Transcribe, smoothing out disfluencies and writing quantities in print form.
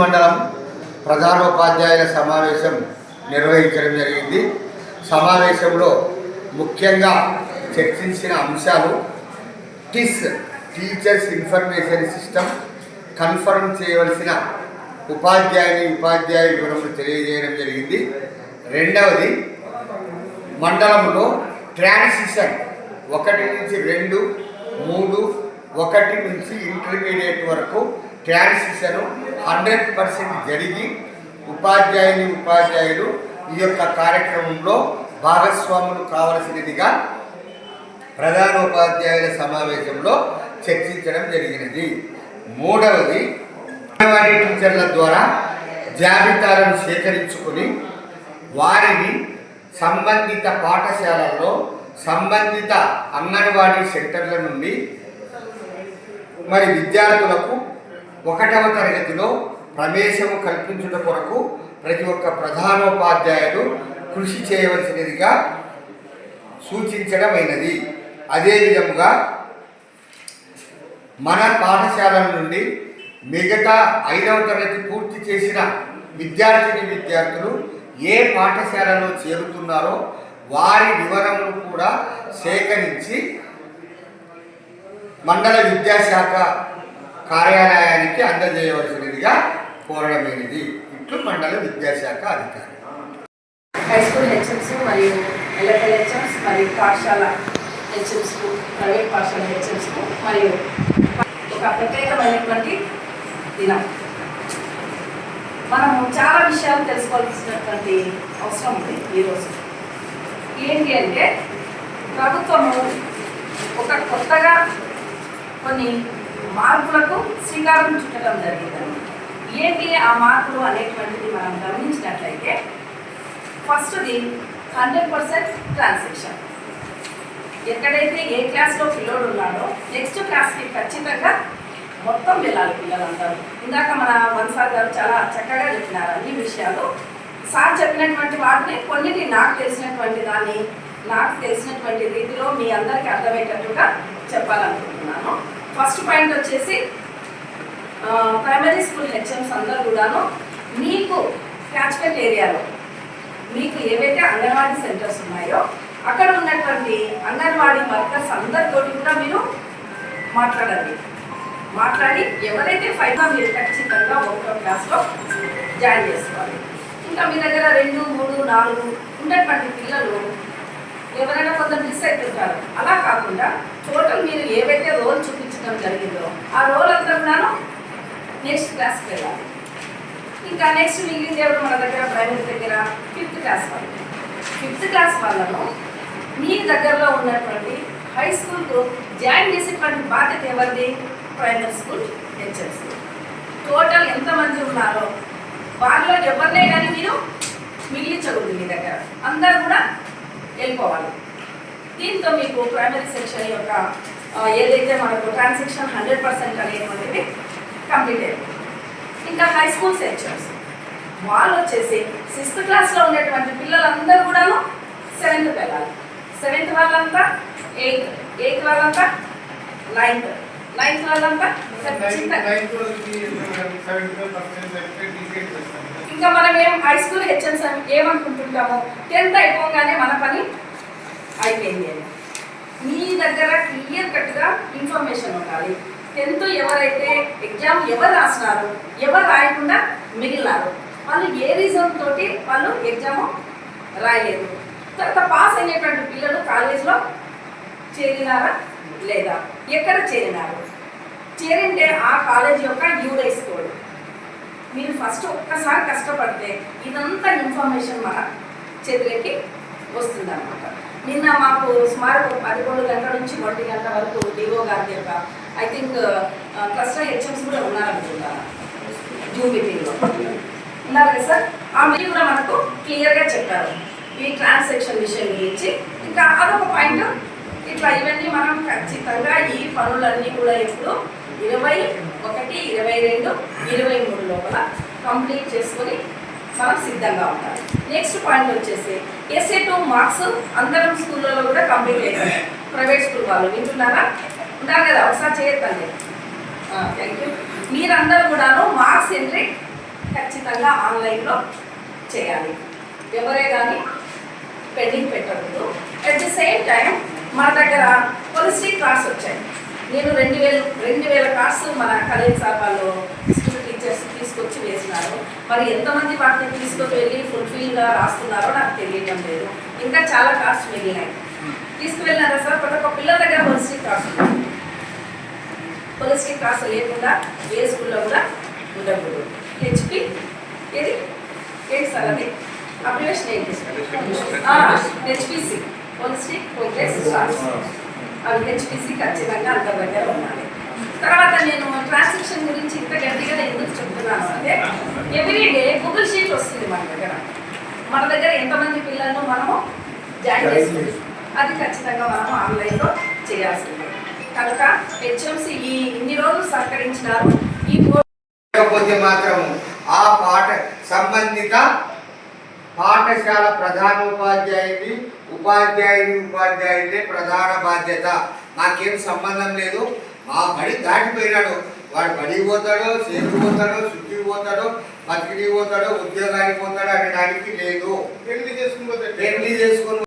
మండలం ప్రధానోపాధ్యాయుల సమావేశం నిర్వహించడం జరిగింది. సమావేశంలో ముఖ్యంగా చర్చించిన అంశాలు టీచర్స్ ఇన్ఫర్మేషన్ సిస్టమ్ కన్ఫర్మ్ చేయవలసిన ఉపాధ్యాయుల వివరములు తెలియజేయడం జరిగింది. రెండవది, మండలంలో ట్రాన్సిషన్ 1 నుంచి 2, 3, 1 నుంచి ఇంటర్మీడియట్ వరకు ట్రాన్సిషన్ 100% జరిగి ఉపాధ్యాయులు ఈ యొక్క కార్యక్రమంలో భాగస్వాములు కావలసినదిగా ప్రధానోపాధ్యాయుల సమావేశంలో చర్చించడం జరిగినది. మూడవది, అంగన్వాడీ టీచర్ల ద్వారా జాబితాలను సేకరించుకొని వారిని సంబంధిత పాఠశాలల్లో సంబంధిత అంగన్వాడీ సెంటర్ల నుండి విద్యార్థులకు 1వ తరగతిలో ప్రవేశము కల్పించుట కొరకు ప్రతి ఒక్క ప్రధానోపాధ్యాయుడు కృషి చేయవలసినదిగా సూచించడమైనది. అదేవిధంగా మన పాఠశాలల నుండి మిగతా 5వ తరగతి పూర్తి చేసిన విద్యార్థులు ఏ పాఠశాలలో చేరుతున్నారో వారి వివరములు కూడా సేకరించి మండల విద్యాశాఖ కార్యాలయానికి అందజేయవలసినదిగా కోరడమైనది. ఇట్లు మండల విద్యాశాఖ అధికారి. హై స్కూల్ హెచ్ఎంస్ మరియు ఎల్ఎఫ్ఎల్ హెచ్ఎంస్ మరియు పాఠశాల హెచ్ఎంస్కు, ప్రైవేట్ పాఠశాల హెచ్ఎంస్కు మరియు ఒక ప్రత్యేకమైనటువంటి దినం. మనము చాలా విషయాలు తెలుసుకోవాల్సినటువంటి అవసరం ఉంది ఈరోజు. ఏంటి అంటే, ప్రభుత్వము కొత్తగా కొన్ని మార్పులకు శ్రీకారం చుట్టడం జరిగింది. ఏంటి ఆ మార్పులు అనేటువంటిది మనం గమనించినట్లయితే, ఫస్ట్ది 100% ట్రాన్సాక్షన్. ఎక్కడైతే ఏ క్లాస్లో పిల్లోడు ఉన్నాడో నెక్స్ట్ క్లాస్కి ఖచ్చితంగా మొత్తం వెళ్ళాలి పిల్లలందరూ. ఇందాక మన వన్సార్ గారు చాలా చక్కగా చెప్పినారు అన్ని విషయాలు. సార్ చెప్పినటువంటి వాటిని కొన్నిటి నాకు తెలిసినటువంటి రీతిలో మీ అందరికీ అర్థమయ్యేటట్టుగా చెప్పాలనుకుంటున్నాను. ఫస్ట్ పాయింట్ వచ్చేసి, ప్రైమరీ స్కూల్ హెచ్ఎంస్ అందరూ కూడాను మీకు క్యాచ్మెంట్ ఏరియాలో మీకు ఏవైతే అంగన్వాడీ సెంటర్స్ ఉన్నాయో అక్కడ ఉన్నటువంటి అంగన్వాడీ వర్కర్స్ అందరితో కూడా మీరు మాట్లాడి ఎవరైతే 5గా మీరు ఖచ్చితంగా 1వ క్లాస్లో జాయిన్ చేసుకోవాలి. ఇంకా మీ దగ్గర 2, 3, 4 ఉన్నటువంటి పిల్లలు ఎవరైనా కొంత మిస్ అవుతుంటారు. అలా కాకుండా టోటల్ మీరు ఏవైతే రోల్ చూపించడం జరిగిందో ఆ రోల్ అంతా కూడాను నెక్స్ట్ క్లాస్కి వెళ్ళాలి. ఇంకా నెక్స్ట్ మిగిలింది ఎవరు మన దగ్గర ప్రైమరీ దగ్గర 5th క్లాస్ వాళ్ళు. 5th క్లాస్ వాళ్ళను మీ దగ్గరలో ఉన్నటువంటి హై స్కూల్కు జాయిన్ చేసేటువంటి బాధ్యత ఎవరిది? Primary school HMs. టోటల్ ఎంతమంది ఉన్నారో వాళ్ళలో ఎవరినే కానీ మీరు మిగిలించకూడదు. మీ దగ్గర అందరూ కూడా వెళ్ళిపోవాలి. దీంతో మీకు ప్రైమరీ సెక్షన్ యొక్క ఏదైతే మనకు ట్రాన్సాక్షన్ 100% అనేటువంటిది కంప్లీట్ అయిపోయింది. ఇంకా హై స్కూల్స్ హెచ్ఎంస్ వాళ్ళు వచ్చేసి 6th క్లాస్లో ఉండేటువంటి పిల్లలందరూ కూడాను 7th వెళ్ళాలి. 7th వాళ్ళంతా 8th వాళ్ళంతా 9th వాళ్ళంతా. ఇంకా మనం హై స్కూల్ హెచ్ఎంస్ ఏమనుకుంటుంటామో 10th అయిపోగానే మన పని అయిపోయింది అని. మీ దగ్గర క్లియర్ కట్గా ఇన్ఫర్మేషన్ ఉండాలి. 10th ఎవరైతే ఎగ్జామ్ ఎవరు రాసినారు, ఎవరు రాయకుండా మిగిలినారు, వాళ్ళు ఏ రీజన్ తోటి వాళ్ళు ఎగ్జామ్ రాయలేదు, తర్వాత పాస్ అయినటువంటి పిల్లలు కాలేజ్లో చేరినారా లేదా, ఎక్కడ చేరింటే ఆ కాలేజ్ యొక్క యూడైస్ కోడ్. మీరు ఫస్ట్ ఒక్కసారి కష్టపడితే ఇదంతా ఇన్ఫర్మేషన్ మన చేతులకి వస్తుందన్నమాట. నిన్న మాకు సుమారు 11 గంటల నుంచి 1 గంట వరకు డిఓ గారి యొక్క ఐ థింక్ క్లస్టర్ హెచ్ఎంస్ కూడా ఉన్నారనుకుంటాను జూమ్ మీటింగ్లో ఉన్నారు కదా సార్. ఆ మీటింగ్ కూడా మనకు క్లియర్గా చెప్పారు ఈ ట్రాన్సాక్షన్ విషయం గురించి. ఇంకా అదొక పాయింట్. ఇట్లా ఇవన్నీ మనం ఖచ్చితంగా ఈ పనులన్నీ కూడా ఇప్పుడు 21, 22, 23 లోపల కంప్లీట్ చేసుకొని మనం సిద్ధంగా ఉండాలి. నెక్స్ట్ పాయింట్ వచ్చేసి SA2 మార్క్స్ అందరం స్కూళ్ళలో కూడా కంప్లీట్ అయ్యాయి. ప్రైవేట్ స్కూల్ వాళ్ళు వింటున్నారా? ఉన్నారు కదా, ఒకసారి చేయొద్దండి. Thank you. మీరందరూ కూడాను మార్క్స్ ఎంట్రీ ఖచ్చితంగా ఆన్లైన్లో చేయాలి. ఎవరే కానీ పెండింగ్ పెట్టకూడదు. అట్ ది సేమ్ టైం మన దగ్గర హోలిస్టిక్ క్లాస్ వచ్చాయి. నేను 2000 కార్డ్స్ మన కలేజ్ సార్ వాళ్ళు స్కూల్ టీచర్స్ తీసుకొచ్చి వేసినారు. మరి ఎంతమంది వాటిని తీసుకొని వెళ్ళి ఫుల్ఫిల్గా రాస్తున్నారో నాకు తెలియడం లేదు. ఇంకా చాలా కార్డ్స్ మిగిలినాయి. తీసుకువెళ్ళినారా సార్? ప్రతి ఒక్క పిల్లల దగ్గర హోలిస్టిక్ క్లాస్ ఉంది. హోలిస్టిక్ క్లాస్ లేకుండా ఏ స్కూల్లో కూడా ఉండకూడదు. హెచ్పి ఏది ఏంటి సార్ అది అప్లికేషన్ ఏంటి? HPC holistic progress class. అవి హెచ్పిసి ఖచ్చితంగా అంత దగ్గర ఉండాలి. తర్వాత నేను ట్రాన్సాక్షన్ గురించి ఇంత గట్టిగా ఎందుకు చెప్తున్నాను అంటే ఎవ్రీడే గూగుల్ షీట్ వస్తుంది మన దగ్గర ఎంతమంది పిల్లలను మనము జాయిన్ చేసుకుంటాం. అది ఖచ్చితంగా మనము ఆన్లైన్లో చేయాల్సిందే. కనుక హెచ్ఎంసి ఇన్ని రోజులు సహకరించినారు. లేకపోతే మాత్రం ఆ సంబంధిత పాఠశాల ప్రధానోపాధ్యాయుడి ఉపాధ్యాయుడే ప్రధాన బాధ్యత. నాకేం సంబంధం లేదు. మా బడి దాటిపోయినాడు, వాడు బడికి పోతాడో, చేతికి పోతాడో, శుద్ధికి పోతాడో, బతికిడికి పోతాడో, ఉద్యోగానికి పోతాడో అనే దానికి లేదు. పెళ్లి చేసుకుని